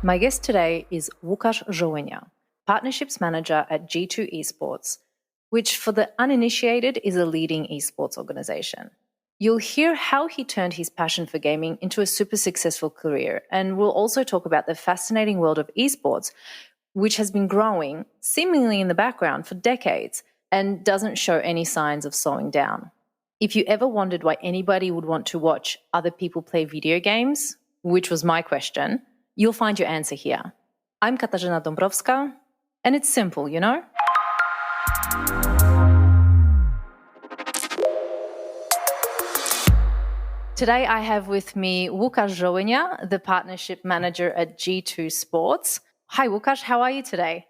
My guest today is Łukasz Żołynia, Partnerships Manager at G2 Esports, which for the uninitiated is a leading esports organization. You'll hear how he turned his passion for gaming into a super successful career, and we'll also talk about the fascinating world of esports, which has been growing seemingly in the background for decades and doesn't show any signs of slowing down. If you ever wondered why anybody would want to watch other people play video games, which was my question, you'll find your answer here. I'm Katarzyna Dąbrowska, and it's simple, you know? Today I have with me Łukasz Żołynia, the Partnership Manager at G2 Sports. Hi, Łukasz, how are you today?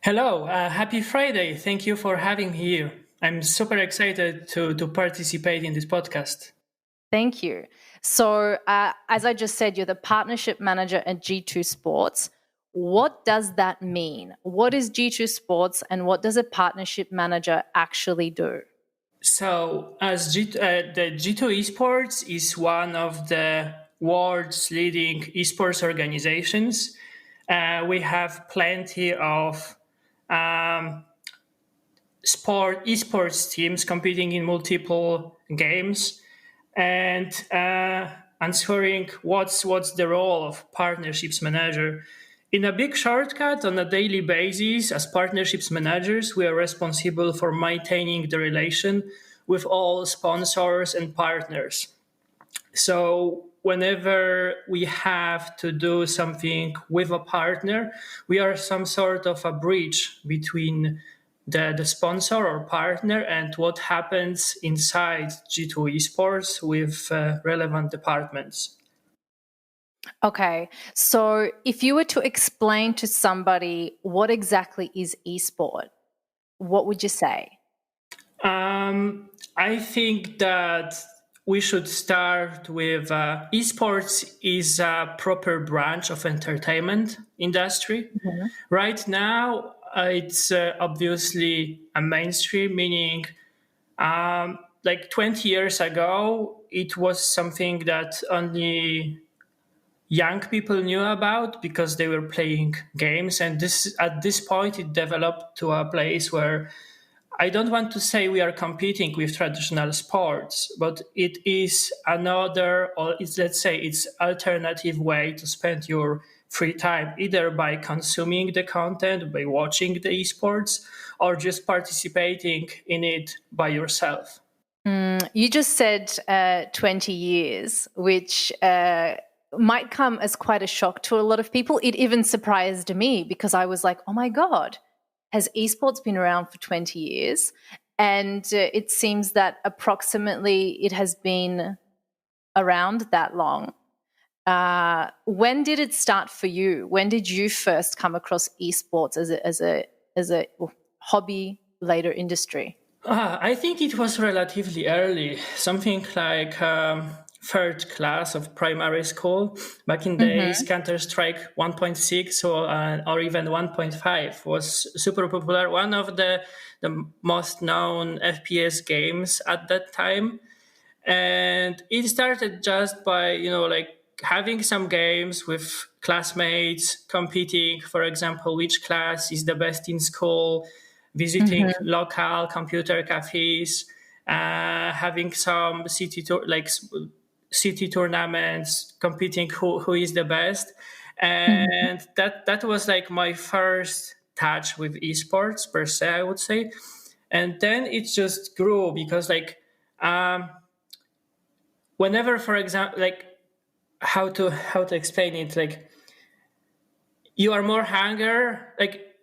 Hello, happy Friday. Thank you for having me here. I'm super excited to participate in this podcast. Thank you. So, as I just said, you're the Partnership Manager at G2 Sports. What does that mean? What is G2 Sports and what does a Partnership Manager actually do? So, the G2 Esports is one of the world's leading esports organizations. We have plenty of esports teams competing in multiple games and answering what's the role of partnerships manager. In a big shortcut, on a daily basis, as partnerships managers, we are responsible for maintaining the relation with all sponsors and partners. So whenever we have to do something with a partner, we are some sort of a bridge between the sponsor or partner and what happens inside G2 Esports with relevant departments. Okay, so if you were to explain to somebody what exactly is esport, what would you say? I think that we should start with esports is a proper branch of entertainment industry. Mm-hmm. Right now, it's obviously a mainstream, meaning like 20 years ago, it was something that only young people knew about because they were playing games. And at this point, it developed to a place where I don't want to say we are competing with traditional sports, but it is it's alternative way to spend your free time, either by consuming the content, by watching the esports, or just participating in it by yourself. You just said 20 years, which might come as quite a shock to a lot of people. It even surprised me because I was like, oh my God, has esports been around for 20 years? And it seems that approximately it has been around that long. When did it start for you? When did you first come across esports as a hobby, later industry? I think it was relatively early, something like third class of primary school. Back in days, Counter-Strike 1.6 or even 1.5 was super popular. One of the most known FPS games at that time. And it started just by, having some games with classmates, competing, for example, which class is the best in school, visiting local computer cafes, having some city tournaments, competing who is the best. And that was like my first touch with esports per se, I would say. And then it just grew because whenever, for example, how to explain it, you are more hunger,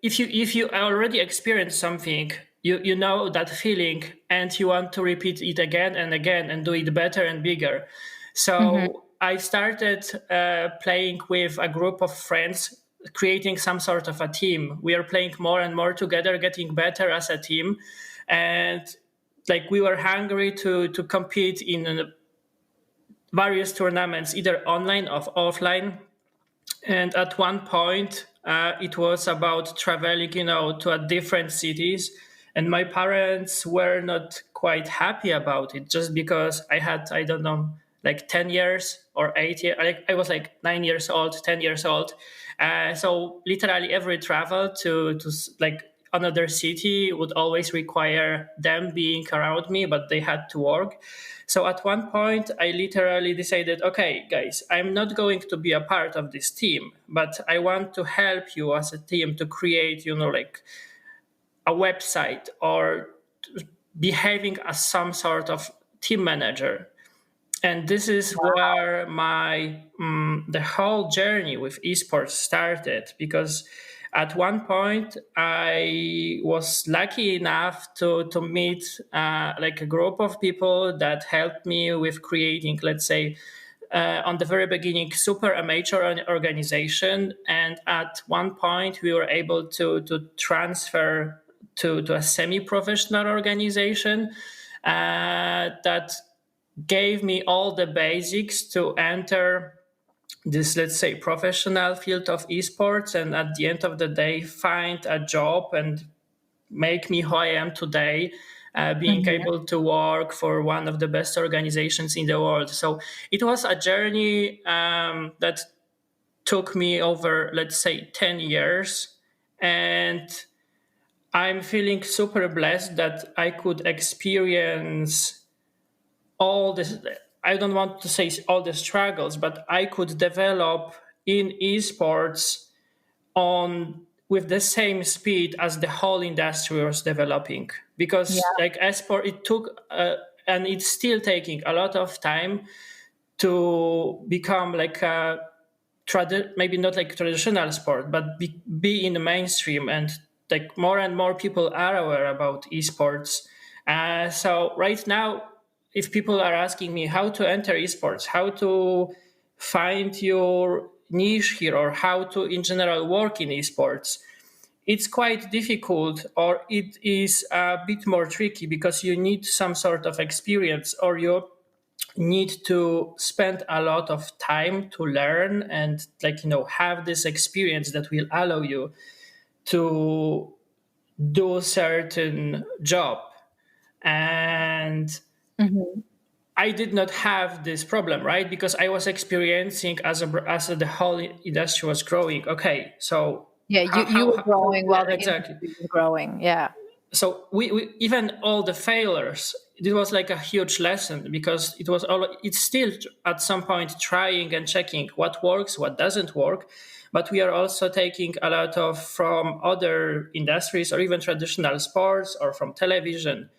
if you already experienced something, you know that feeling and you want to repeat it again and again and do it better and bigger. So I started playing with a group of friends, creating some sort of a team. We are playing more and more together, getting better as a team. And we were hungry to compete in various tournaments, either online or offline. And at one point, it was about traveling, to different cities. And my parents were not quite happy about it just because I had, like 10 years or 8 years. Like I was like 9 years old, 10 years old. So literally every travel to like another city would always require them being around me, but they had to work. So at one point, I literally decided, okay, guys, I'm not going to be a part of this team, but I want to help you as a team to create, like a website or behaving as some sort of team manager. And this is where my the whole journey with esports started, because at one point I was lucky enough to meet like a group of people that helped me with creating, let's say, on the very beginning, super amateur organization. And at one point we were able to transfer to a semi-professional organization that gave me all the basics to enter this, let's say, professional field of esports, and at the end of the day find a job and make me who I am today, being able to work for one of the best organizations in the world. So it was a journey that took me over, let's say, 10 years, and I'm feeling super blessed that I could experience all this. I don't want to say all the struggles, but I could develop in esports on with the same speed as the whole industry was developing. Because like esport, it took and it's still taking a lot of time to become like a maybe not like traditional sport, but be in the mainstream, and like more and more people are aware about esports. So right now, if people are asking me how to enter esports, how to find your niche here, or how to in general work in esports, it's quite difficult, or it is a bit more tricky, because you need some sort of experience, or you need to spend a lot of time to learn and have this experience that will allow you to do a certain job. And I did not have this problem, right? Because I was experiencing as the whole industry was growing. Okay, so you were growing while the exactly industry was growing. Yeah. So we even all the failures, it was like a huge lesson, because it's still at some point trying and checking what works, what doesn't work. But we are also taking a lot of from other industries, or even traditional sports, or from television.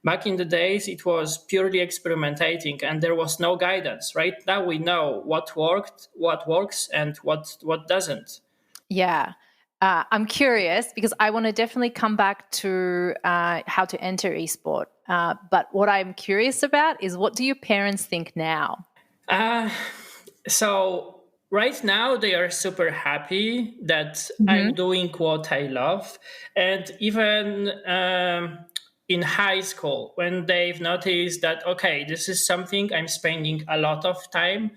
Back in the days, it was purely experimenting, and there was no guidance. Right now, we know what worked, what works, and what doesn't. Yeah. I'm curious, because I want to definitely come back to how to enter esport. But what I'm curious about is, what do your parents think now? So right now they are super happy that I'm doing what I love. And even in high school, when they've noticed that, okay, this is something I'm spending a lot of time,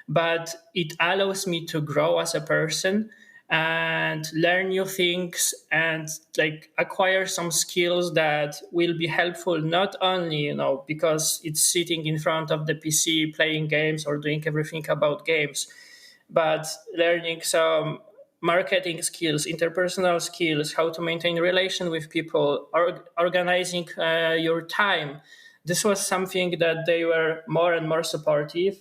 but it allows me to grow as a person and learn new things, and like acquire some skills that will be helpful, not only because it's sitting in front of the PC playing games or doing everything about games, but learning some marketing skills, interpersonal skills, how to maintain relation with people, organizing your time. This was something that they were more and more supportive.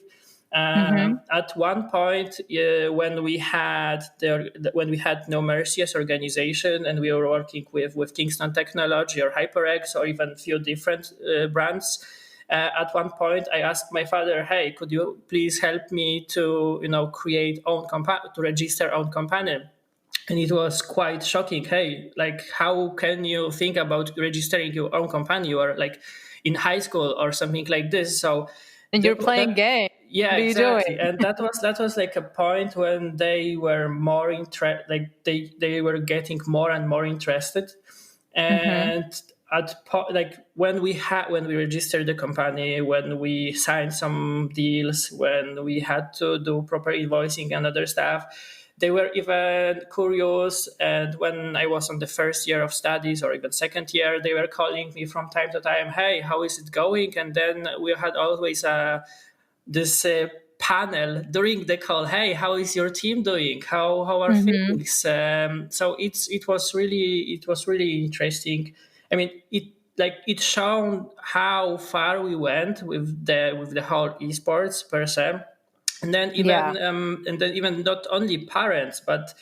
At one point, when we had No Mercy as organization, and we were working with Kingston Technology or HyperX, or even a few different brands. At one point, I asked my father, "Hey, could you please help me to create to register own company?" And it was quite shocking. Hey, like, how can you think about registering your own company? You are like in high school or something like this. So. And you're playing games. Yeah, what are exactly. you doing? And that was like a point when they were more like they were getting more and more interested. And like when we registered the company, when we signed some deals, when we had to do proper invoicing and other stuff, they were even curious. And when I was on the first year of studies, or even second year, they were calling me from time to time, "Hey, how is it going?" And then we had always a this panel during the call. Hey, how is your team doing? How are things? So it was really interesting. I mean, it shown how far we went with the whole esports per se, and then even not only parents, but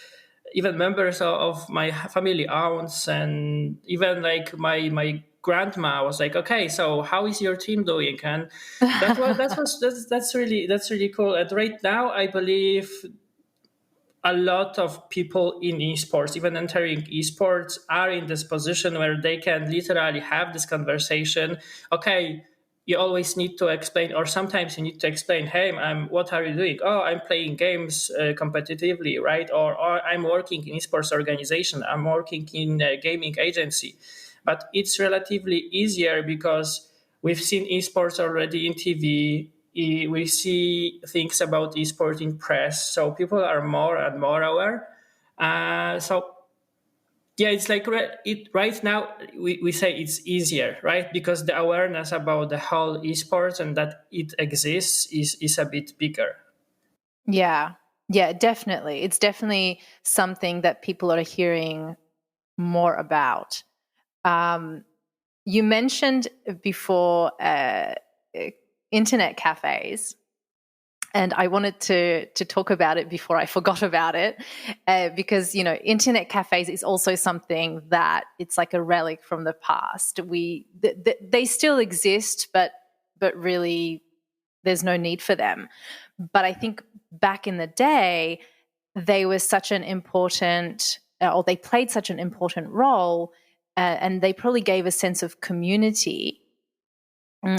even members of my family, aunts, and even like my grandma was like, okay, so how is your team doing? And that's really cool. And right now I believe a lot of people in esports, even entering esports, are in this position where they can literally have this conversation. Okay, you always need to explain, or sometimes you need to explain, hey, what are you doing? Oh, I'm playing games competitively, right? Or I'm working in esports organization, I'm working in a gaming agency. But it's relatively easier because we've seen esports already in TV. We see things about esports in press, so people are more and more aware. So yeah, it's like right now we say it's easier, right? Because the awareness about the whole esports and that it exists is a bit bigger. Yeah, definitely. It's definitely something that people are hearing more about. You mentioned before internet cafes, and I wanted to talk about it before I forgot about it, because internet cafes is also something that it's like a relic from the past. They still exist, but really there's no need for them. But I think back in the day, they were such an important, or they played such an important role, and they probably gave a sense of community.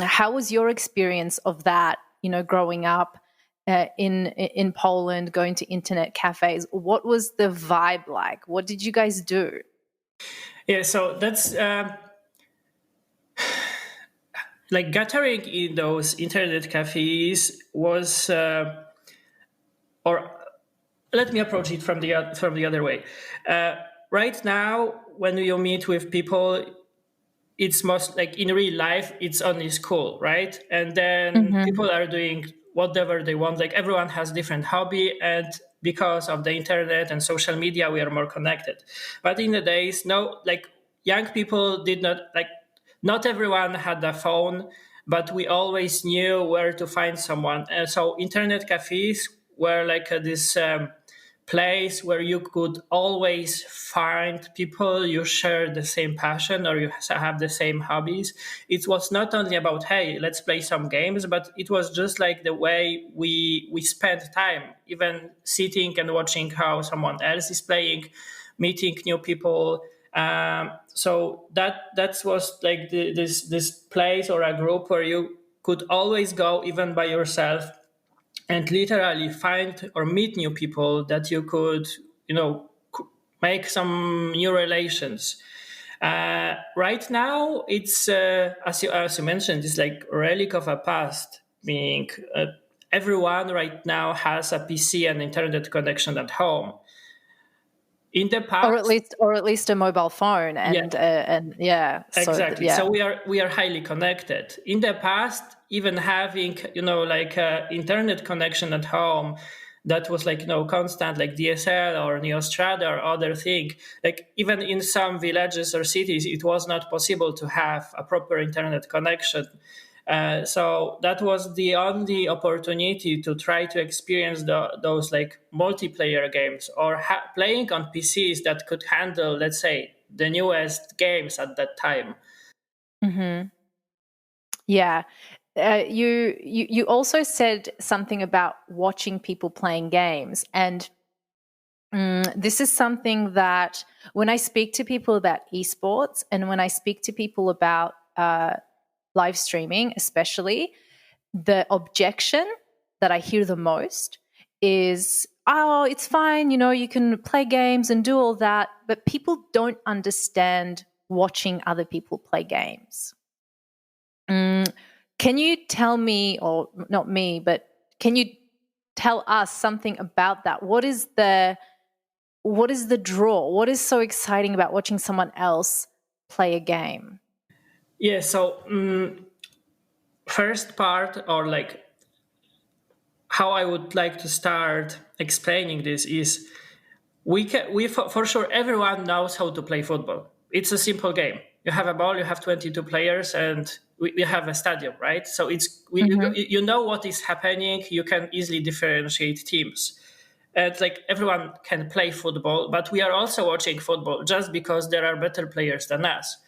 How was your experience of that? Growing up in Poland, going to internet cafes. What was the vibe like? What did you guys do? Yeah, so that's like gathering in those internet cafes was, or let me approach it from the other way. Right now, when you meet with people, it's most like in real life, it's only school, right? And then people are doing whatever they want. Like everyone has different hobby, and because of the internet and social media, we are more connected. But in the days, no, like young people did not like. Not everyone had a phone, but we always knew where to find someone. And so internet cafes were like this place where you could always find people you share the same passion or you have the same hobbies. It was not only about, hey, let's play some games, but it was just like the way we spent time, even sitting and watching how someone else is playing, meeting new people. So that was like this place or a group where you could always go even by yourself and literally find or meet new people that you could, make some new relations. Right now, it's as you mentioned, it's like a relic of a past. Meaning, everyone right now has a PC and internet connection at home. In the past, or at least a mobile phone, and yeah, exactly. So we are highly connected. In the past, even having like a internet connection at home that was like constant, like DSL or Neostrada or other thing. Like even in some villages or cities, it was not possible to have a proper internet connection. So that was the only opportunity to try to experience those like multiplayer games or playing on PCs that could handle, let's say, the newest games at that time. Yeah. You also said something about watching people playing games, and this is something that when I speak to people about esports and when I speak to people about live streaming, especially, the objection that I hear the most is, oh, it's fine, you can play games and do all that, but people don't understand watching other people play games. Can you tell me, or not me, but can you tell us something about that? What is the draw? What is so exciting about watching someone else play a game? Yeah, so first part, or like how I would like to start explaining this is for sure everyone knows how to play football. It's a simple game. You have a ball, you have 22 players, and we have a stadium, right? So you know what is happening. You can easily differentiate teams. And like everyone can play football, but we are also watching football just because there are better players than us.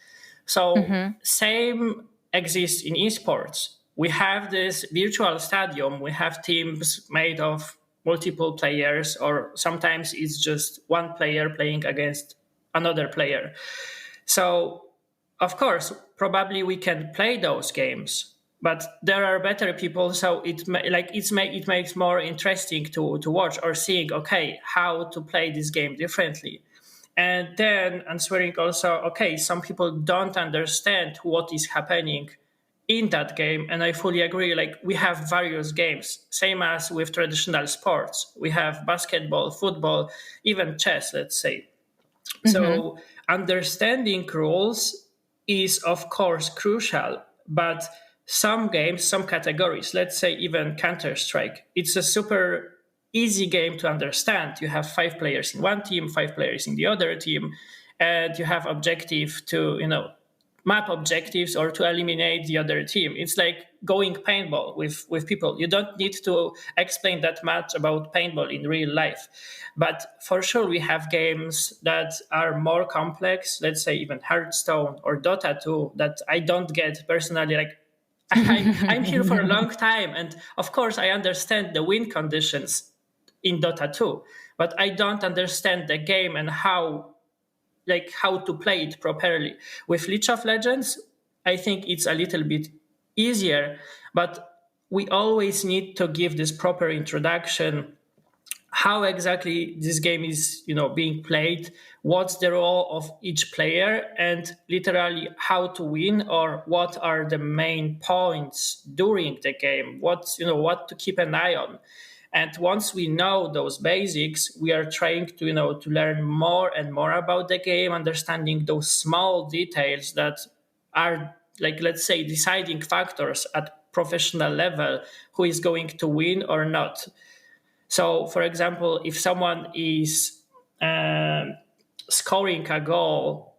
So same exists in esports. We have this virtual stadium. We have teams made of multiple players, or sometimes it's just one player playing against another player. So, of course, probably we can play those games, but there are better people. So it makes more interesting to watch or seeing, okay, how to play this game differently. And then answering also, okay, some people don't understand what is happening in that game. And I fully agree. Like we have various games, same as with traditional sports. We have basketball, football, even chess, let's say. So understanding rules is, of course, crucial. But some games, some categories, let's say even Counter-Strike, it's a super easy game to understand. You have 5 players in one team, 5 players in the other team, and you have objective to, map objectives or to eliminate the other team. It's like going paintball with people. You don't need to explain that much about paintball in real life. But for sure, we have games that are more complex, let's say even Hearthstone or Dota 2, that I don't get personally. Like I'm here for a long time. And of course, I understand the win conditions in Dota 2, but I don't understand the game and how to play it properly. With League of Legends, I think it's a little bit easier, but we always need to give this proper introduction, how exactly this game is, being played, what's the role of each player, and literally how to win, or what are the main points during the game, what to keep an eye on. And once we know those basics, we are trying to, to learn more and more about the game, understanding those small details that are, like, let's say, deciding factors at professional level, who is going to win or not. So, for example, if someone is scoring a goal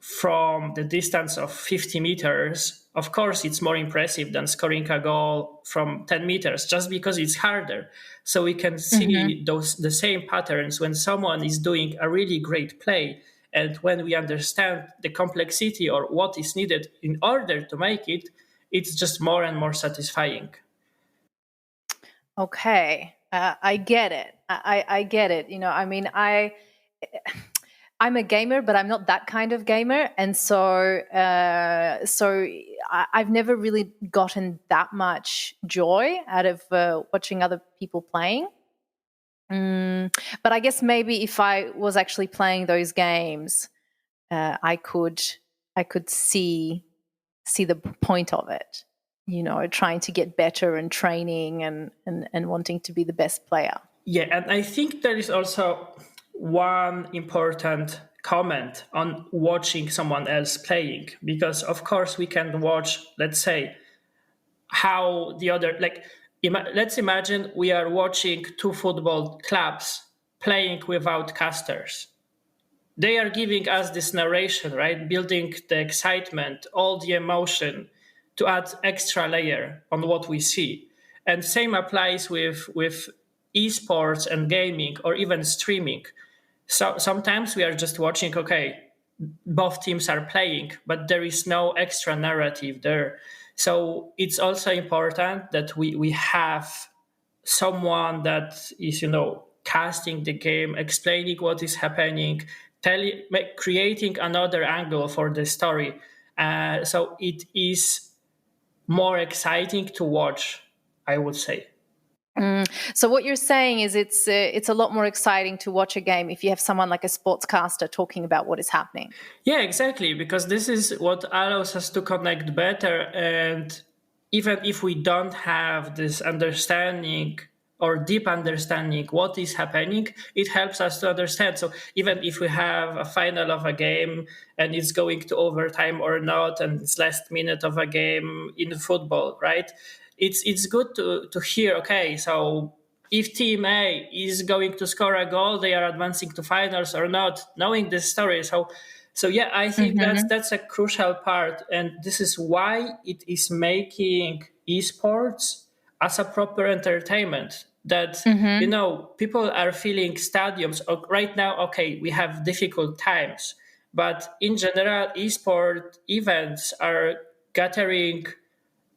from the distance of 50 meters, of course, it's more impressive than scoring a goal from 10 meters, just because it's harder. So we can see the same patterns when someone is doing a really great play, and when we understand the complexity or what is needed in order to make it, it's just more and more satisfying. Okay, I get it. I get it. I'm a gamer, but I'm not that kind of gamer, and so I've never really gotten that much joy out of watching other people playing. But I guess maybe if I was actually playing those games, I could see the point of it. Trying to get better and training and wanting to be the best player. Yeah, and I think there is also one important comment on watching someone else playing, because of course we can watch, let's say, how the other, let's imagine we are watching 2 football clubs playing without casters. They are giving us this narration, right? Building the excitement, all the emotion, to add extra layer on what we see. And same applies with esports and gaming, or even streaming. So sometimes we are just watching, okay, both teams are playing, but there is no extra narrative there. So it's also important that we have someone that is, casting the game, explaining what is happening, creating another angle for the story. So it is more exciting to watch, I would say. So what you're saying is it's a lot more exciting to watch a game if you have someone like a sportscaster talking about what is happening. Yeah, exactly, because this is what allows us to connect better. And even if we don't have this understanding or deep understanding what is happening, it helps us to understand. So even if we have a final of a game and it's going to overtime or not, and it's last minute of a game in football, right? It's good to hear, okay, so if team A is going to score a goal, they are advancing to finals or not, knowing this story. So yeah, I think that's a crucial part. And this is why it is making esports as a proper entertainment. That, people are filling stadiums. Right now, okay, we have difficult times. But in general, esport events are gathering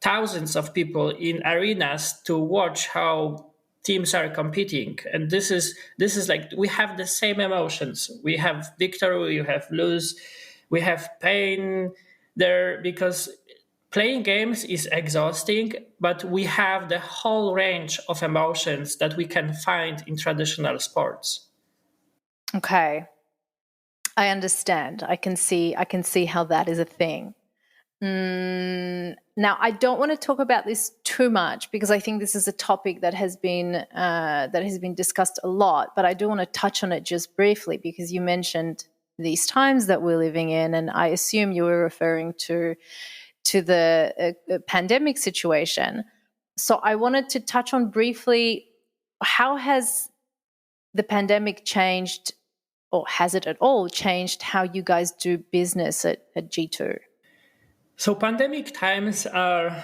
thousands of people in arenas to watch how teams are competing. And this is like, we have the same emotions. We have victory, we have lose, we have pain there, because playing games is exhausting, but we have the whole range of emotions that we can find in traditional sports. Okay. I understand. I can see how that is a thing. Now, I don't want to talk about this too much because I think this is a topic that has been discussed a lot. But I do want to touch on it just briefly because you mentioned these times that we're living in, and I assume you were referring to the pandemic situation. So I wanted to touch on briefly, how has the pandemic changed, or has it at all changed how you guys do business at G2? So pandemic times are,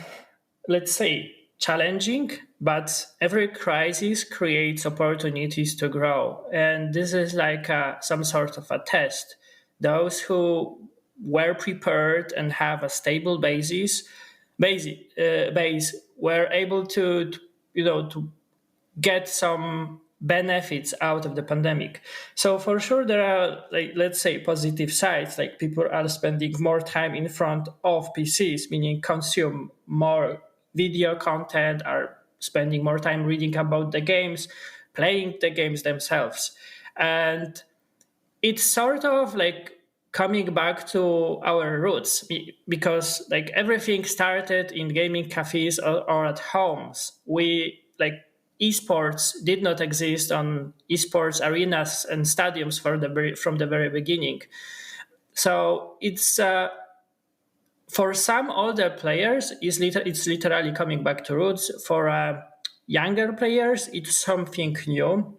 let's say, challenging, but every crisis creates opportunities to grow. And this is like some sort of a test. Those who were prepared and have a stable base were able to get some benefits out of the pandemic. So for sure there are, like, let's say, positive sides, like people are spending more time in front of PCs, meaning consume more video content, are spending more time reading about the games, playing the games themselves. And it's sort of like coming back to our roots, because like everything started in gaming cafes or at homes. We like esports did not exist on esports arenas and stadiums from the very beginning. So it's for some older players, it's literally coming back to roots. For younger players, it's something new.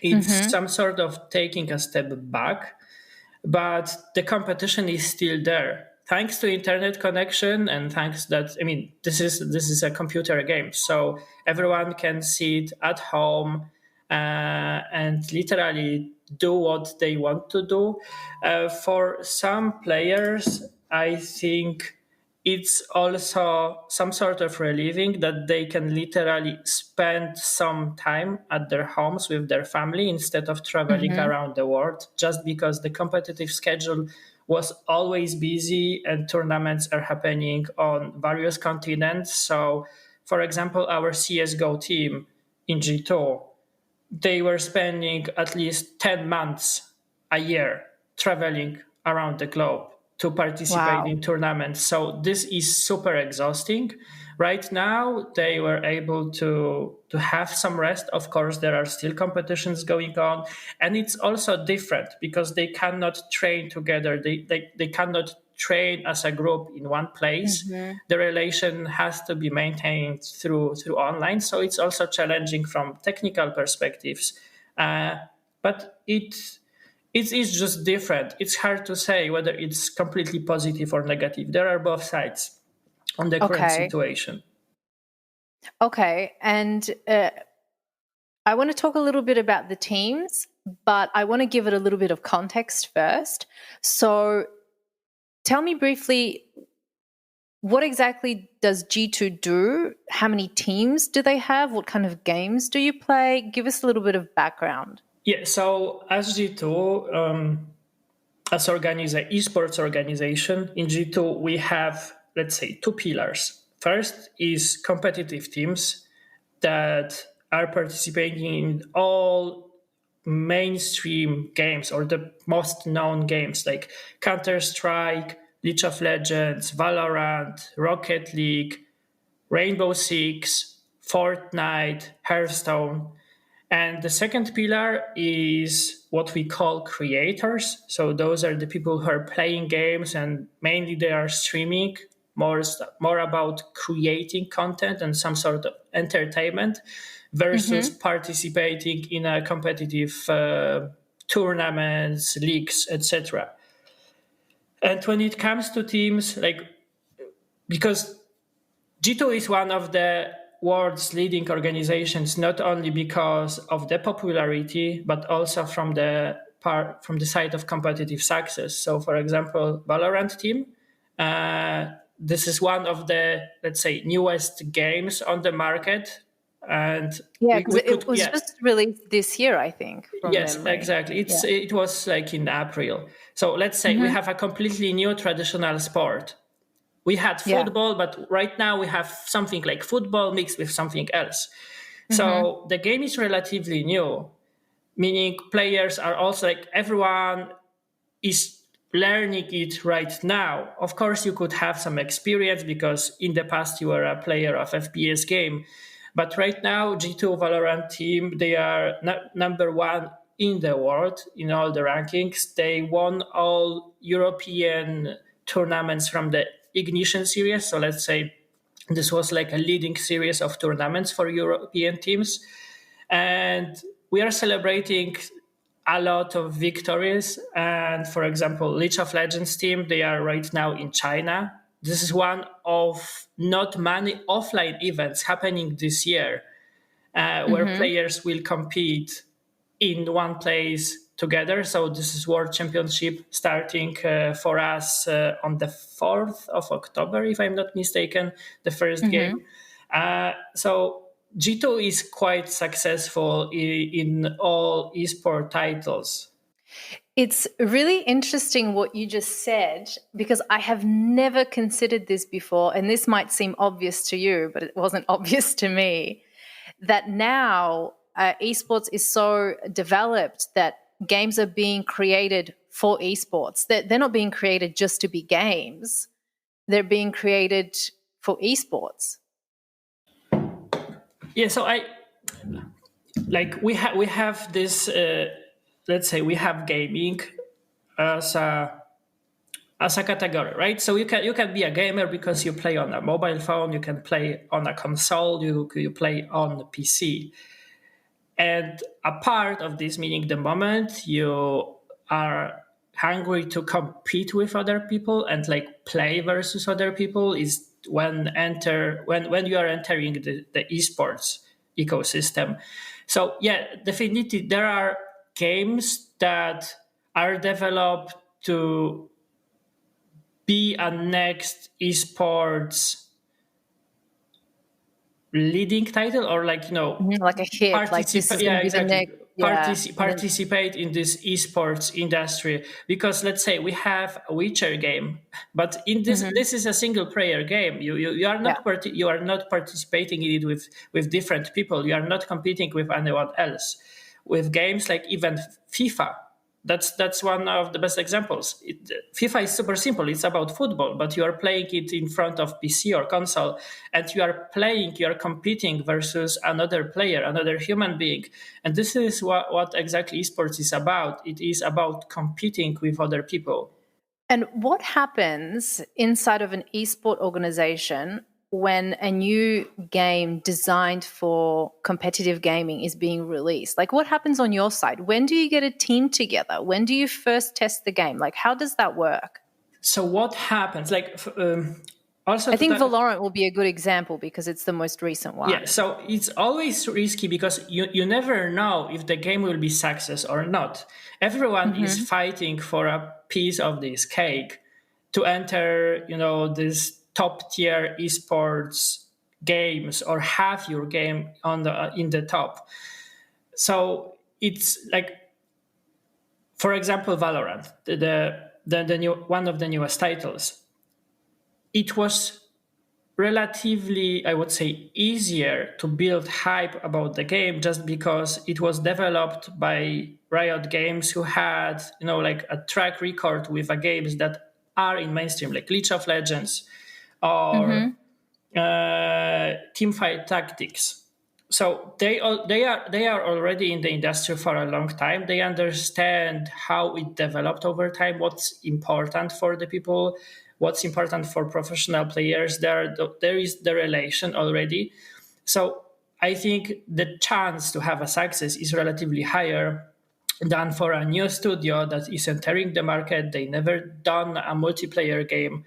It's some sort of taking a step back, but the competition is still there. Thanks to internet connection and thanks that, I mean, this is a computer game, so everyone can sit at home and literally do what they want to do. For some players, I think it's also some sort of relieving that they can literally spend some time at their homes with their family instead of traveling around the world, just because the competitive schedule was always busy and tournaments are happening on various continents. So, for example, our CSGO team in G2, they were spending at least 10 months a year traveling around the globe to participate in tournaments. So this is super exhausting. Right now, they were able to have some rest. Of course, there are still competitions going on. And it's also different because they cannot train together. They cannot train as a group in one place. The relation has to be maintained through online. So it's also challenging from technical perspectives. But it's just different. It's hard to say whether it's completely positive or negative. There are both sides on the current situation. Okay. And I want to talk a little bit about the teams, but I want to give it a little bit of context first. So tell me briefly, what exactly does G2 do? How many teams do they have? What kind of games do you play? Give us a little bit of background. Yeah, so as G2, as esports organization, in G2, we have, let's say, two pillars. First is competitive teams that are participating in all mainstream games or the most known games like Counter-Strike, League of Legends, Valorant, Rocket League, Rainbow Six, Fortnite, Hearthstone. And the second pillar is what we call creators. So those are the people who are playing games and mainly they are streaming more about creating content and some sort of entertainment versus participating in a competitive tournaments, leagues, etc. And when it comes to teams, like, because G2 is one of the world's leading organizations, not only because of the popularity, but also from the side of competitive success. So, for example, Valorant team, this is one of the, let's say, newest games on the market. And because it was just released this year, I think. From memory. Exactly. It was like in April. So let's say we have a completely new traditional sport. We had football, but right now we have something like football mixed with something else. So the game is relatively new, meaning players are also like, everyone is learning it right now. Of course, you could have some experience because in the past you were a player of FPS game. But right now, G2 Valorant team, they are number one in the world in all the rankings. They won all European tournaments from the Ignition series. So let's say this was like a leading series of tournaments for European teams. And we are celebrating a lot of victories. And for example, League of Legends team, they are right now in China. This is one of not many offline events happening this year where players will compete in one place together. So this is World Championship starting for us on the 4th of October, if I'm not mistaken, the first game. So G2 is quite successful in all esport titles. It's really interesting what you just said, because I have never considered this before, and this might seem obvious to you, but it wasn't obvious to me, that now esports is so developed that games are being created for esports. They're not being created just to be games. They're being created for esports. Yeah, so we have this, let's say we have gaming as a category, right? So you can be a gamer because you play on a mobile phone, you can play on a console, you play on the PC. And a part of this, meaning the moment you are hungry to compete with other people and like play versus other people, is when you are entering the esports ecosystem. So yeah, definitely there are games that are developed to be a next esports leading title, or like, you know, like a hit, participate in this esports industry. Because let's say we have a Witcher game, but in this this is a single player game. You are not you are not participating in it with different people. You are not competing with anyone else. With games like even FIFA, that's one of the best examples. FIFA is super simple. It's about football, but you are playing it in front of PC or console, and you are competing versus another player, another human being. And this is what exactly esports is about. It is about competing with other people. And what happens inside of an esport organization when a new game designed for competitive gaming is being released? Like, what happens on your side? When do you get a team together? When do you first test the game? Like, how does that work? So what happens? Like, also, I think Valorant will be a good example because it's the most recent one. Yeah, so it's always risky because you never know if the game will be success or not. Everyone is fighting for a piece of this cake to enter, you know, this top tier esports games or have your game in the top. So it's like, for example, Valorant, the new one of the newest titles. It was relatively, I would say, easier to build hype about the game just because it was developed by Riot Games, who had, you know, like a track record with games that are in mainstream, like League of Legends or Teamfight Tactics. So they are already in the industry for a long time. They understand how it developed over time, what's important for the people, what's important for professional players. There is the relation already. So I think the chance to have a success is relatively higher than for a new studio that is entering the market. They never done a multiplayer game,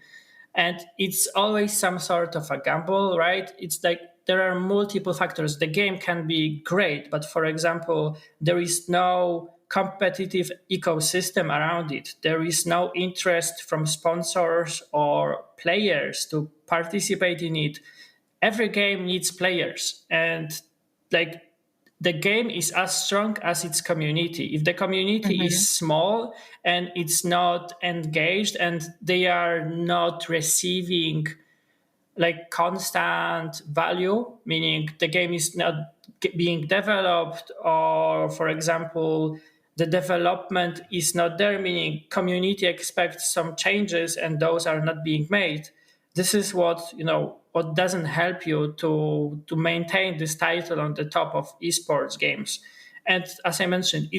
and it's always some sort of a gamble, right? It's like there are multiple factors. The game can be great, but for example, there is no competitive ecosystem around it. There is no interest from sponsors or players to participate in it. Every game needs players, and like the game is as strong as its community. If the community is small and it's not engaged and they are not receiving like constant value, meaning the game is not being developed, or for example, the development is not there, meaning community expects some changes and those are not being made. This is what doesn't help you to maintain this title on the top of esports games. And as I mentioned,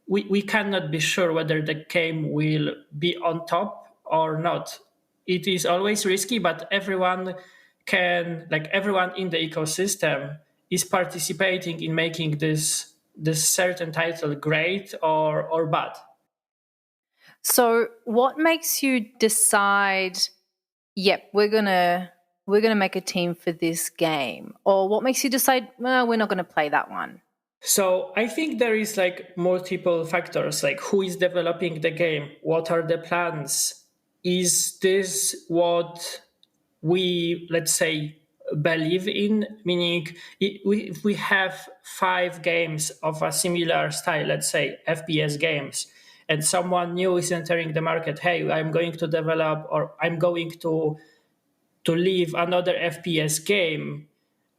we cannot be sure whether the game will be on top or not. It is always risky, but everyone in the ecosystem is participating in making this certain title great or bad. So what makes you decide, yep, we're gonna make a team for this game? Or what makes you decide, well, we're not gonna play that one? So I think there is like multiple factors, like who is developing the game, what are the plans, is this what we, let's say, believe in, meaning if we have 5 games of a similar style, let's say FPS games, and someone new is entering the market, hey, I'm going to develop or I'm going to leave another FPS game,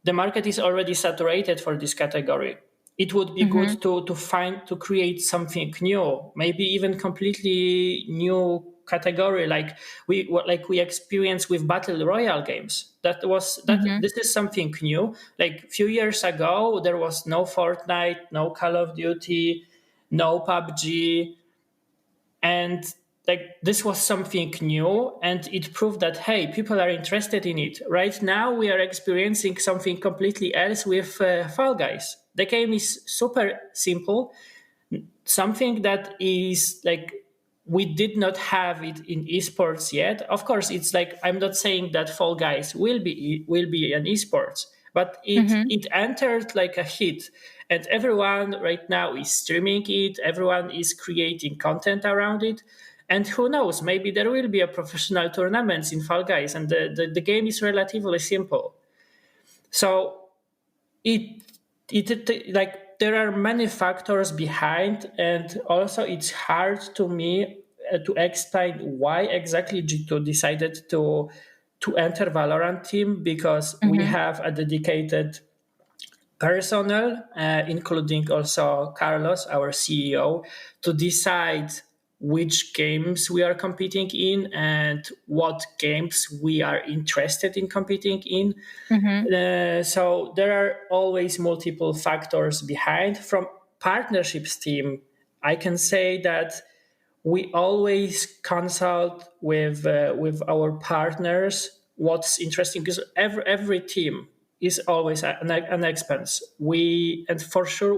the market is already saturated for this category. It would be good to create something new, maybe even completely new category, like we experience with battle royale games. This is something new. Like a few years ago, there was no Fortnite, no Call of Duty, no PUBG, and like this was something new, and it proved that hey, people are interested in it. Right now we are experiencing something completely else with Fall Guys. The game is super simple, something that is like we did not have it in esports yet. Of course, it's like I'm not saying that Fall Guys will be an esports, but it entered like a hit, and everyone right now is streaming it. Everyone is creating content around it, and who knows? Maybe there will be a professional tournaments in Fall Guys, and the game is relatively simple. So it like there are many factors behind, and also it's hard to me to explain why exactly G2 decided to enter Valorant team, because we have a dedicated personnel, including also Carlos, our CEO, to decide which games we are competing in and what games we are interested in competing in. So there are always multiple factors behind. From partnerships team, I can say that we always consult with our partners what's interesting, because every team is always an expense. And for sure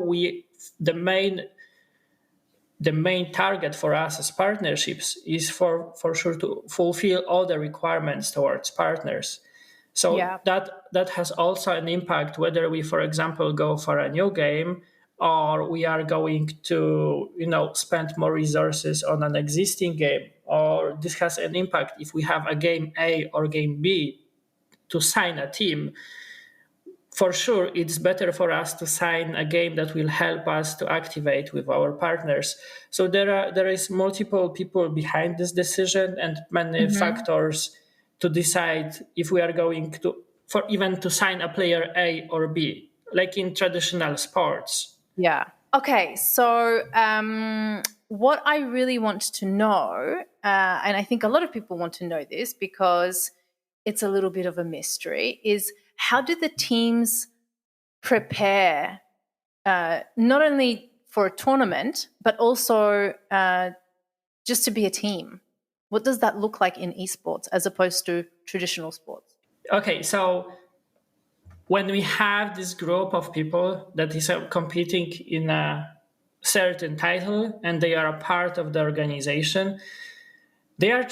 the main target for us as partnerships is for sure to fulfill all the requirements towards partners. So that has also an impact whether we, for example, go for a new game or we are going to spend more resources on an existing game, or this has an impact if we have a game A or game B to sign a team. For sure, it's better for us to sign a game that will help us to activate with our partners. So there is multiple people behind this decision and many factors to decide if we are going to sign a player A or B, like in traditional sports. Yeah. Okay. So what I really want to know, and I think a lot of people want to know this because it's a little bit of a mystery, is how do the teams prepare not only for a tournament, but also just to be a team? What does that look like in esports as opposed to traditional sports? Okay, so when we have this group of people that is competing in a certain title and they are a part of the organization, they are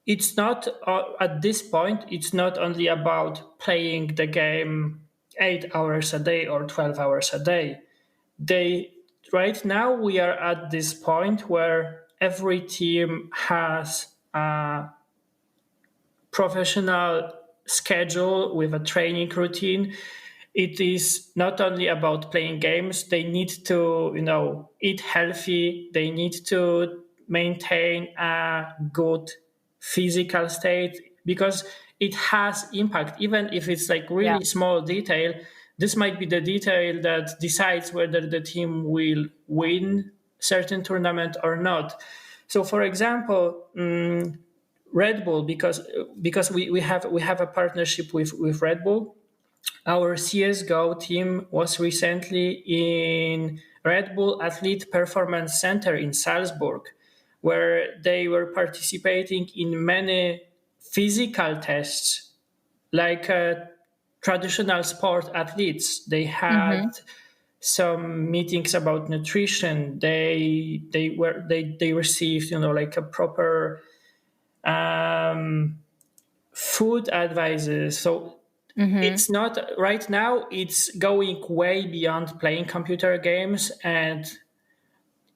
it's not at this point, it's not only about playing the game 8 hours a day or 12 hours a day. Right now we are at this point where every team has a professional schedule with a training routine. It is not only about playing games. They need to, eat healthy. They need to maintain a good physical state because it has impact. Even if it's like really small detail, this might be the detail that decides whether the team will win certain tournament or not. So, for example, Red Bull, because we have a partnership with Red Bull. Our CS:GO team was recently in Red Bull Athlete Performance Center in Salzburg, where they were participating in many physical tests, like traditional sport athletes. They had some meetings about nutrition. They received like a proper food advices. So it's not right now, it's going way beyond playing computer games. And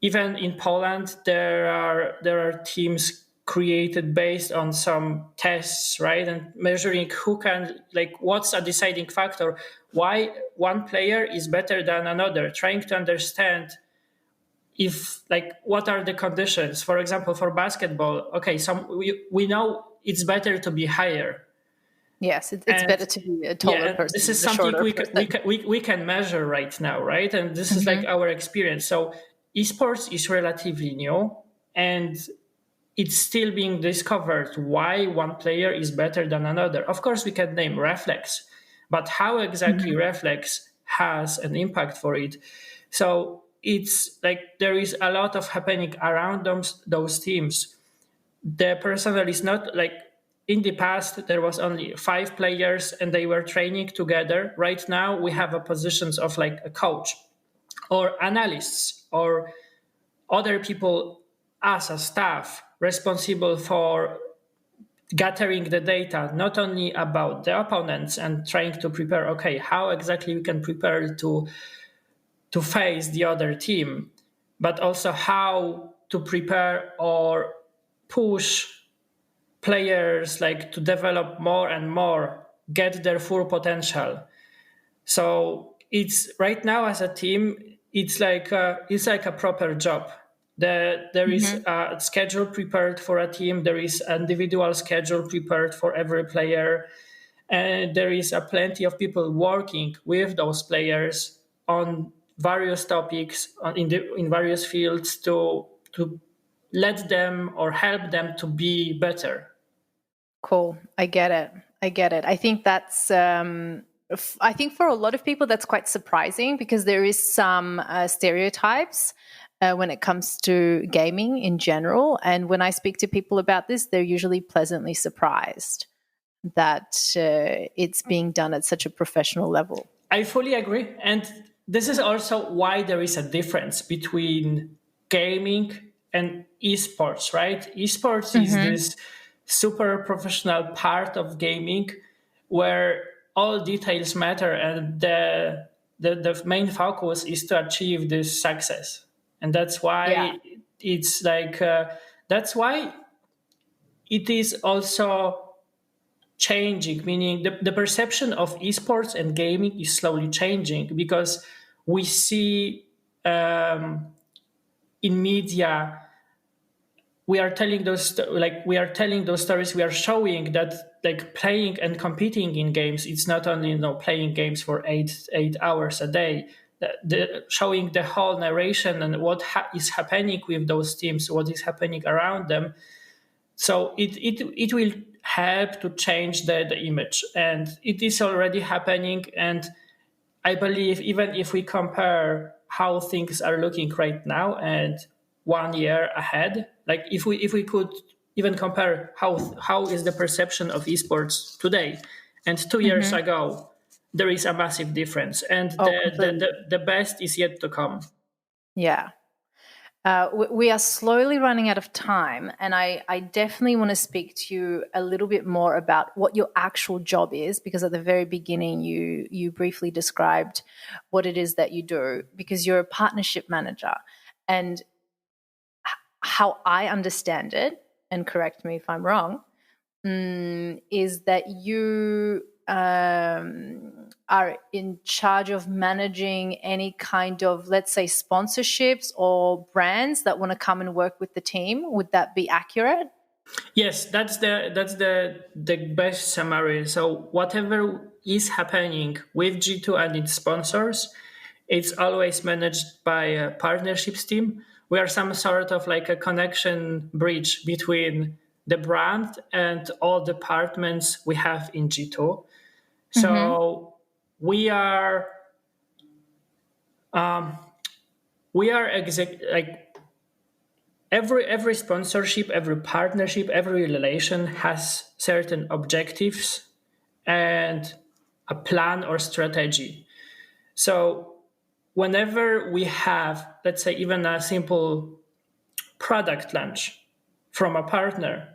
even in Poland there are teams created based on some tests, right? And measuring who can, like, what's a deciding factor, why one player is better than another, trying to understand if, like, what are the conditions. For example, for basketball, okay, we know it's better to be higher. Yes, it's better to be a taller person. This is something we can measure right now, right? And this is like our experience. So esports is relatively new and it's still being discovered why one player is better than another. Of course, we can name Reflex, but how exactly Reflex has an impact for it. So it's like there is a lot of happening around those teams. The personnel is not like, in the past there was only 5 players and they were training together. Right now we have a positions of like a coach or analysts or other people as a staff responsible for gathering the data, not only about the opponents and trying to prepare, okay, how exactly we can prepare to face the other team, but also how to prepare or push players like to develop more and more, get their full potential. So it's right now as a team, it's like a proper job. There is a schedule prepared for a team. There is an individual schedule prepared for every player, and there is a plenty of people working with those players on various topics in various fields to let them or help them to be better. Cool. I get it. I think that's I think for a lot of people that's quite surprising because there is some stereotypes when it comes to gaming in general. And when I speak to people about this, they're usually pleasantly surprised that it's being done at such a professional level. I fully agree. And this is also why there is a difference between gaming and esports, right? Esports is this super professional part of gaming where all details matter and the main focus is to achieve this success. And that's why it's like, that's why it is also changing, meaning the perception of esports and gaming is slowly changing because we see in media we are telling those stories. We are showing that like playing and competing in games, it's not only playing games for eight hours a day. Showing the whole narration and what is happening with those teams, what is happening around them. So it will help to change the image, and it is already happening. And I believe even if we compare how things are looking right now and 1 year ahead, like if we could even compare how is the perception of esports today and 2 years ago, there is a massive difference, and the best is yet to come. Yeah. We are slowly running out of time, and I definitely want to speak to you a little bit more about what your actual job is, because at the very beginning you briefly described what it is that you do, because you're a partnership manager. And how I understand it, and correct me if I'm wrong, is that you are in charge of managing any kind of, let's say, sponsorships or brands that want to come and work with the team. Would that be accurate? Yes, that's the best summary. So whatever is happening with G2 and its sponsors, it's always managed by a partnerships team. We are some sort of like a connection bridge between the brand and all departments we have in G2. So we are every sponsorship, every partnership, every relation has certain objectives and a plan or strategy. So whenever we have, let's say, even a simple product launch from a partner,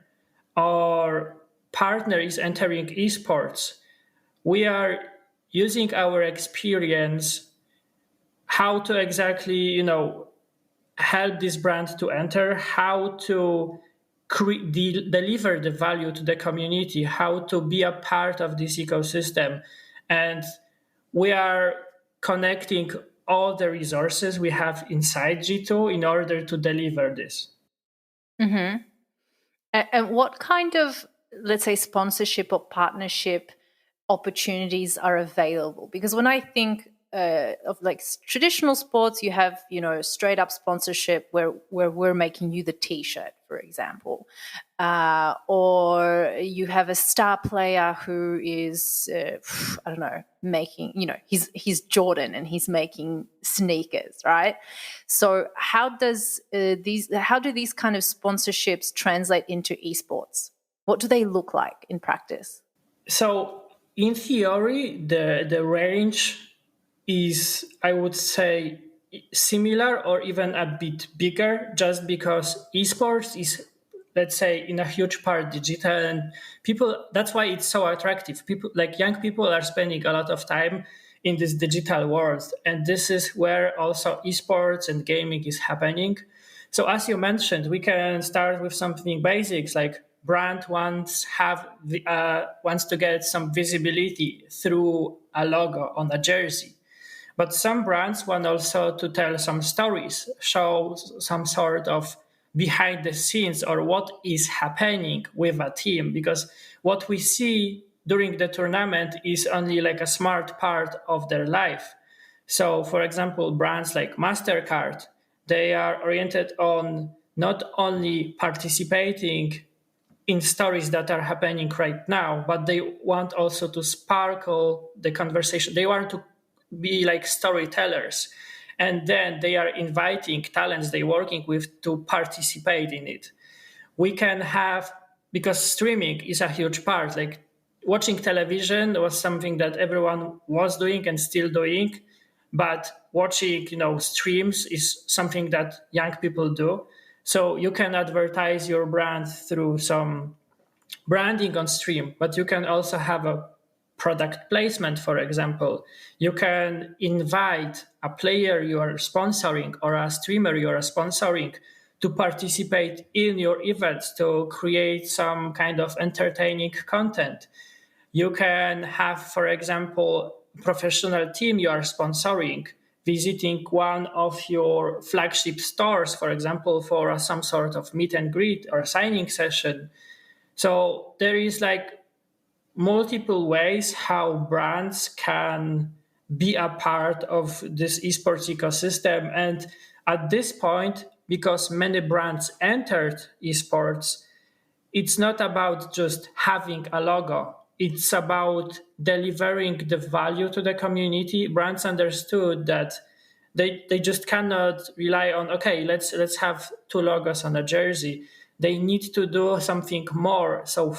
or partner is entering esports, we are using our experience how to exactly, help this brand to enter, how to deliver the value to the community, how to be a part of this ecosystem. And we are connecting all the resources we have inside G2 in order to deliver this. And what kind of, let's say, sponsorship or partnership opportunities are available? Because when I think of like traditional sports, you have, straight up sponsorship where we're making you the T-shirt, for example, or you have a star player who is, I don't know, making, he's Jordan and he's making sneakers, right? So how do these kind of sponsorships translate into esports? What do they look like in practice? So in theory, the range is, I would say, similar or even a bit bigger, just because esports is, let's say, in a huge part digital, and people, that's why it's so attractive. People, like young people, are spending a lot of time in this digital world, and this is where also esports and gaming is happening. So as you mentioned, we can start with something basics, like brand wants to get some visibility through a logo on a jersey. But some brands want also to tell some stories, show some sort of behind the scenes or what is happening with a team, because what we see during the tournament is only like a smart part of their life. So, for example, brands like MasterCard, they are oriented on not only participating in stories that are happening right now, but they want also to sparkle the conversation. They want to be like storytellers, and then they are inviting talents they're working with to participate in it. We can have, because streaming is a huge part, like watching television was something that everyone was doing and still doing, but watching streams is something that young people do. So you can advertise your brand through some branding on stream, but you can also have a product placement, for example. You can invite a player you are sponsoring or a streamer you are sponsoring to participate in your events to create some kind of entertaining content. You can have, for example, professional team you are sponsoring visiting one of your flagship stores, for example, for some sort of meet and greet or signing session. So there is like multiple ways how brands can be a part of this esports ecosystem. And at this point, because many brands entered esports, it's not about just having a logo. it's about delivering the value to the community. Brands understood that they just cannot rely on, okay, let's have two logos on a jersey. They need to do something more, so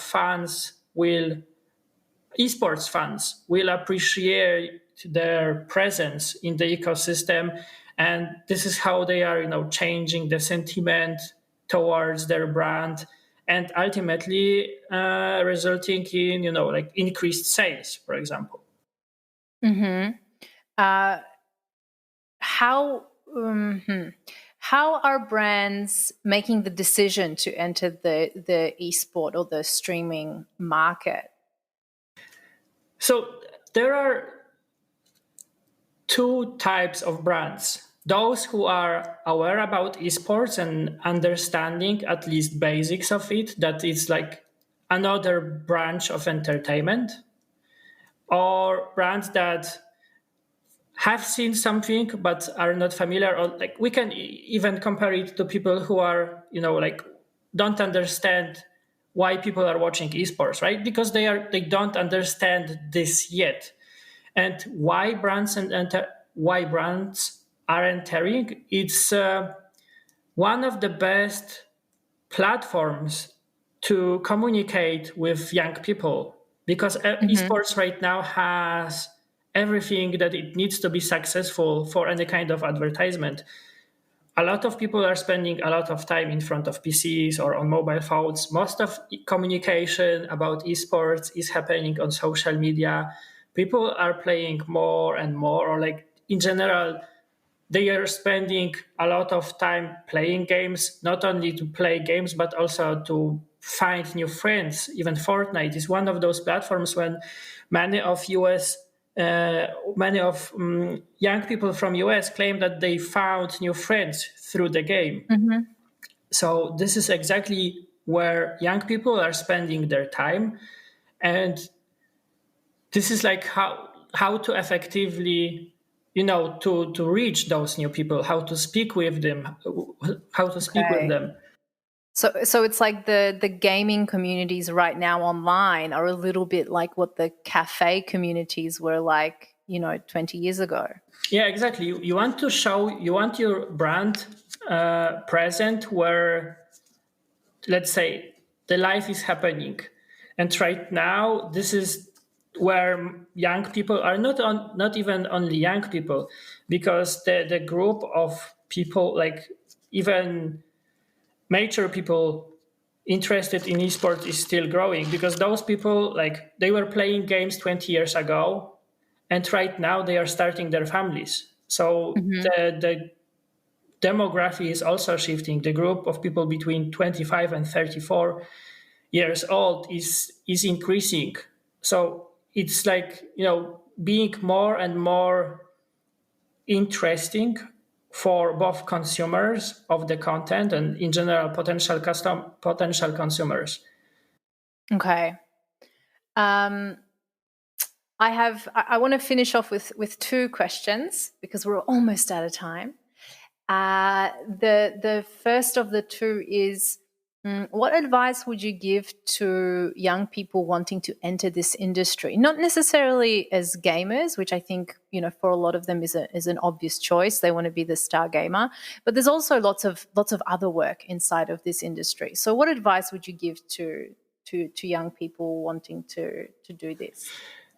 esports fans will appreciate their presence in the ecosystem, and this is how they are, changing the sentiment towards their brand, and ultimately resulting in, like increased sales, for example. How are brands making the decision to enter the esport or the streaming market? So there are two types of brands. Those who are aware about esports and understanding at least basics of it, that it's like another branch of entertainment, or brands that have seen something but are not familiar, or like we can even compare it to people who are, like don't understand why people are watching esports, right? Because they don't understand this yet. And why brands are entering, it's one of the best platforms to communicate with young people, because esports right now has everything that it needs to be successful for any kind of advertisement. A lot of people are spending a lot of time in front of PCs or on mobile phones. Most of communication about esports is happening on social media. People are playing more and more, or like in general, they are spending a lot of time playing games, not only to play games, but also to find new friends. Even Fortnite is one of those platforms when many of young people from US claim that they found new friends through the game. So this is exactly where young people are spending their time. And this is like how to effectively, to reach those new people, how to speak with them, So it's like the gaming communities right now online are a little bit like what the cafe communities were like, 20 years ago. Yeah, exactly. You want your brand present where, let's say, the life is happening. And right now, this is where young people are not even only young people, because the group of people, like even mature people interested in esports, is still growing, because those people, like, they were playing games 20 years ago, and right now they are starting their families. So the demography is also shifting. The group of people between 25 and 34 years old is increasing. So it's like, being more and more interesting for both consumers of the content and in general potential consumers. Okay. I want to finish off with two questions because we're almost out of time. The first of the two is, what advice would you give to young people wanting to enter this industry? Not necessarily as gamers, which I think, for a lot of them is an obvious choice. They want to be the star gamer, but there's also lots of other work inside of this industry. So what advice would you give to young people wanting to do this?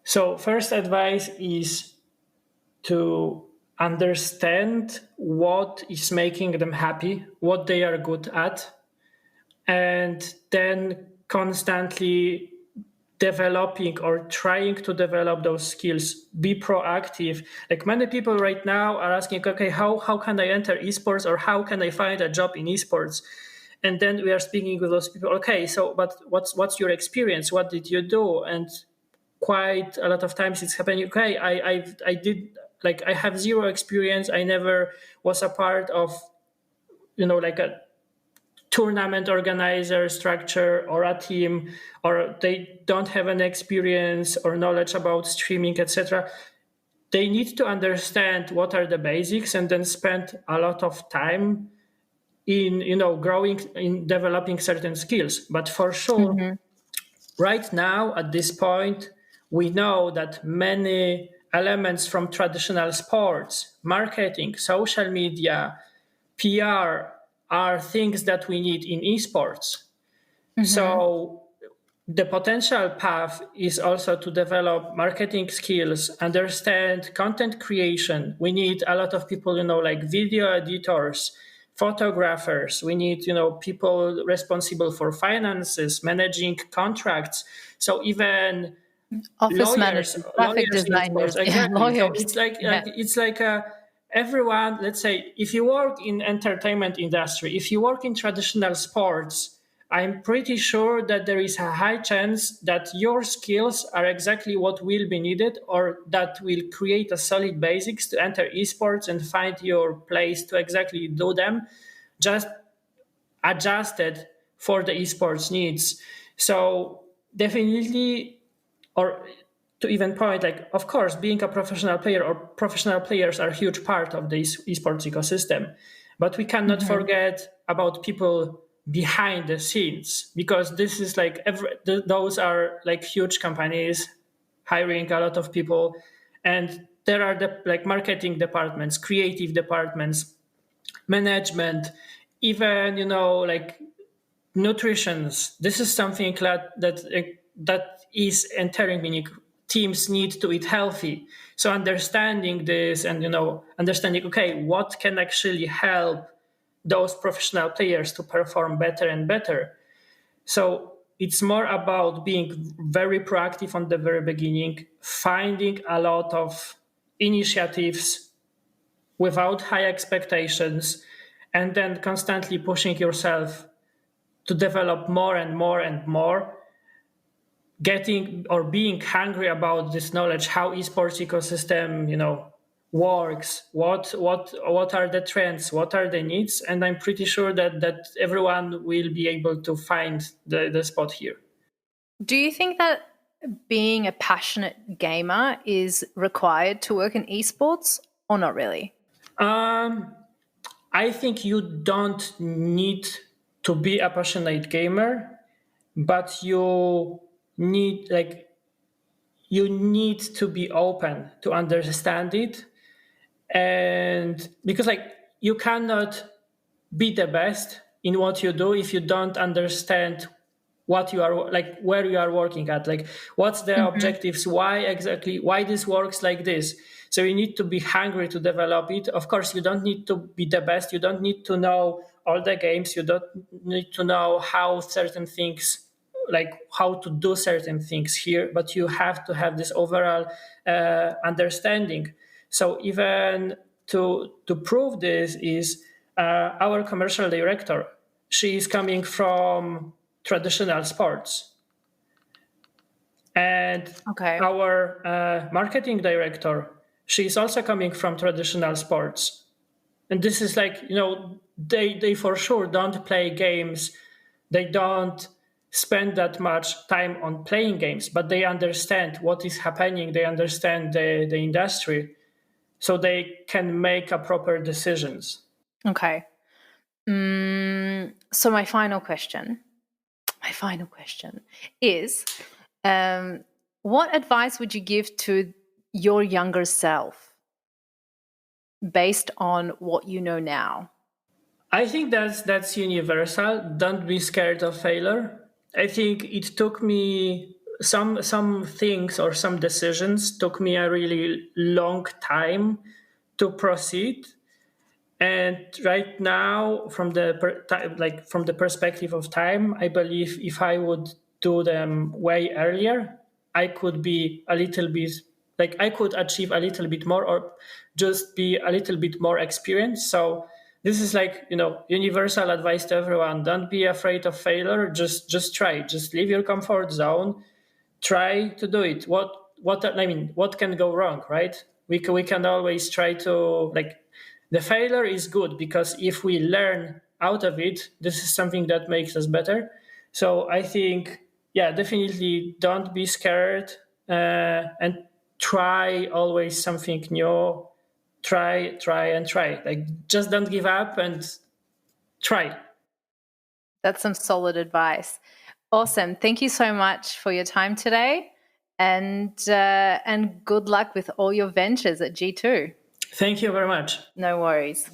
So first advice is to understand what is making them happy, what they are good at, and then constantly developing or trying to develop those skills. Be proactive. Like, many people right now are asking, okay, how can I enter esports, or how can I find a job in esports? And then we are speaking with those people, okay, so but what's your experience? What did you do? And quite a lot of times it's happening, okay, I have zero experience. I never was a part of, like a tournament organizer structure or a team, or they don't have an experience or knowledge about streaming, etc. They need to understand what are the basics and then spend a lot of time in, growing, in developing certain skills. But for sure, right now, at this point, we know that many elements from traditional sports, marketing, social media, PR are things that we need in esports. So the potential path is also to develop marketing skills, understand content creation. We need a lot of people, like video editors, photographers. We need, people responsible for finances, managing contracts. So even Office managers, graphic lawyers in sports, designers, exactly. So lawyers. it's like everyone. Let's say if you work in entertainment industry, if you work in traditional sports, I'm pretty sure that there is a high chance that your skills are exactly what will be needed, or that will create a solid basics to enter esports and find your place to exactly do them, just adjusted for the esports needs. So definitely, or to even point, like, of course, being a professional player or professional players are a huge part of this esports ecosystem, but we cannot forget about people behind the scenes, because this is like those are like huge companies hiring a lot of people, and there are the like marketing departments, creative departments, management, even like nutritions. This is something that is entering, meaning teams need to eat healthy. So understanding this and understanding, okay, what can actually help those professional players to perform better and better. So it's more about being very proactive on the very beginning, finding a lot of initiatives without high expectations, and then constantly pushing yourself to develop more and more and more, getting or being hungry about this knowledge, how esports ecosystem works, what are the trends, what are the needs, and I'm pretty sure that everyone will be able to find the spot here. Do you think that being a passionate gamer is required to work in esports, or not really? I think you don't need to be a passionate gamer, but you need to be open to understand it. And because you cannot be the best in what you do if you don't understand what you are where you are working at, what's the objectives, why this works like this. So you need to be hungry to develop it. Of course, you don't need to be the best, you don't need to know all the games, you don't need to know how certain things, how to do certain things here, but you have to have this overall understanding. So even to prove this is our commercial director. She is coming from traditional sports. And our marketing director, she's also coming from traditional sports. And this is they for sure don't play games. They don't spend that much time on playing games, but they understand what is happening. They understand the industry, so they can make a proper decisions. Okay. So my final question is, what advice would you give to your younger self based on what you know now? I think that's universal. Don't be scared of failure. I think it took me some things or some decisions took me a really long time to proceed. And right now, from the perspective of time, I believe if I would do them way earlier, I could be a little bit I could achieve a little bit more, or just be a little bit more experienced. So this is universal advice to everyone. Don't be afraid of failure. Just try. Just leave your comfort zone. Try to do it. What can go wrong, right? We can always try to the failure is good, because if we learn out of it, this is something that makes us better. So I think, definitely don't be scared, and try always something new. Try and try. Just don't give up and try. That's some solid advice. Awesome. Thank you so much for your time today, and good luck with all your ventures at G2. Thank you very much. No worries.